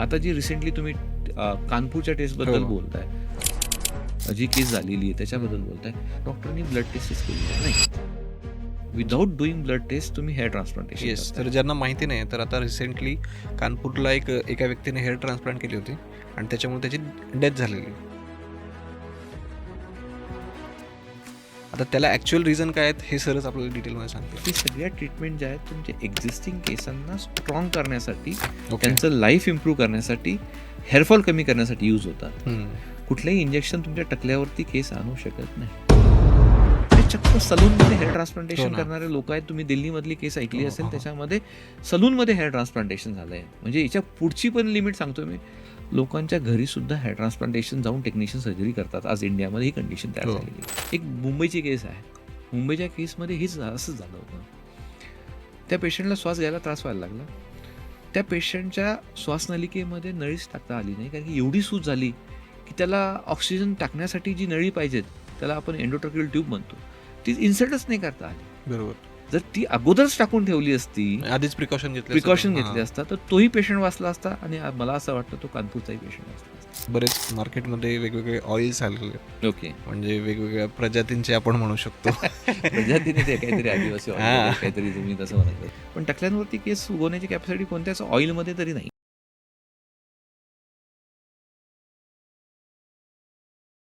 आता जी रिसेंटली तुम्ही कानपूरच्या टेस्टबद्दल हो. बोलताय, जी केस झालेली आहे त्याच्याबद्दल बोलताय, डॉक्टरनी ब्लड टेस्टच केली नाही. विदाऊट डुईंग ब्लड टेस्ट तुम्ही हेअर ट्रान्सप्लांटेशन येस, तर ज्यांना माहिती नाही तर आता रिसेंटली कानपूरला एका व्यक्तीने हेअर ट्रान्सप्लांट केली होती आणि त्याच्यामुळे त्याची डेथ झालेली. आता त्याला ॲक्च्युअल रिझन काय आहेत हे सरच आपल्याला डिटेलमध्ये सांगतील. ही सगळ्या ट्रीटमेंट ज्या आहेत तुमच्या एक्झिस्टिंग केसांना स्ट्रॉंग करण्यासाठी, ओके. त्यांचं लाईफ इम्प्रूव्ह करण्यासाठी, हेअरफॉल कमी करण्यासाठी यूज होतात. कुठलंही इंजेक्शन तुमच्या टकल्यावरती केस आणू शकत नाही. ते चक्क सलूनमध्ये हेअर ट्रान्सप्लांटेशन हो ना. करणारे लोक आहेत. तुम्ही दिल्लीमधली केस ऐकली हो, असेल, हो. त्याच्यामध्ये सलूनमध्ये हेअर ट्रान्सप्लांटेशन झालंय. म्हणजे याच्या पुढची पण लिमिट सांगतो मी, लोकांच्या घरी सुद्धा हेअर ट्रान्सप्लांटेशन जाऊन टेक्निशियन सर्जरी करतात. आज इंडियामध्ये ही कंडिशन तयार हो. झालेली आहे. एक मुंबईची केस आहे. मुंबईच्या केसमध्ये असंच झालं होतं. त्या पेशंटला श्वास घ्यायला त्रास व्हायला लागला. त्या पेशंटच्या श्वासनलिकेमध्ये नळीच टाकता आली नाही, कारण की एवढी सूज झाली की त्याला ऑक्सिजन टाकण्यासाठी जी नळी पाहिजेत, त्याला आपण एंडोट्रॅकियल ट्यूब म्हणतो, ती इन्सर्टच नाही करता आली. बरोबर. जर ती अगोदरच टाकून ठेवली असती, आधीच प्रिकॉशन घेतले असता, तर तोही पेशंट वाचला असता आणि मला असं वाटतं तो कानपूरचाही पेशंट वाचला असता. बरेच मार्केटमध्ये वेगवेगळे ऑइल्स आलेले आहेत. ओके. म्हणजे वेगवेगळ्या प्रजातींचे आपण म्हणू शकतो. प्रजातीने ते काहीतरी आदिवासी oil हां. वगैरे काहीतरी तुम्ही तसं म्हणत. पण टकल्यांवरती केस उगवण्याची कॅपॅसिटी कोणत्याच ऑइलमध्ये तरी नाही.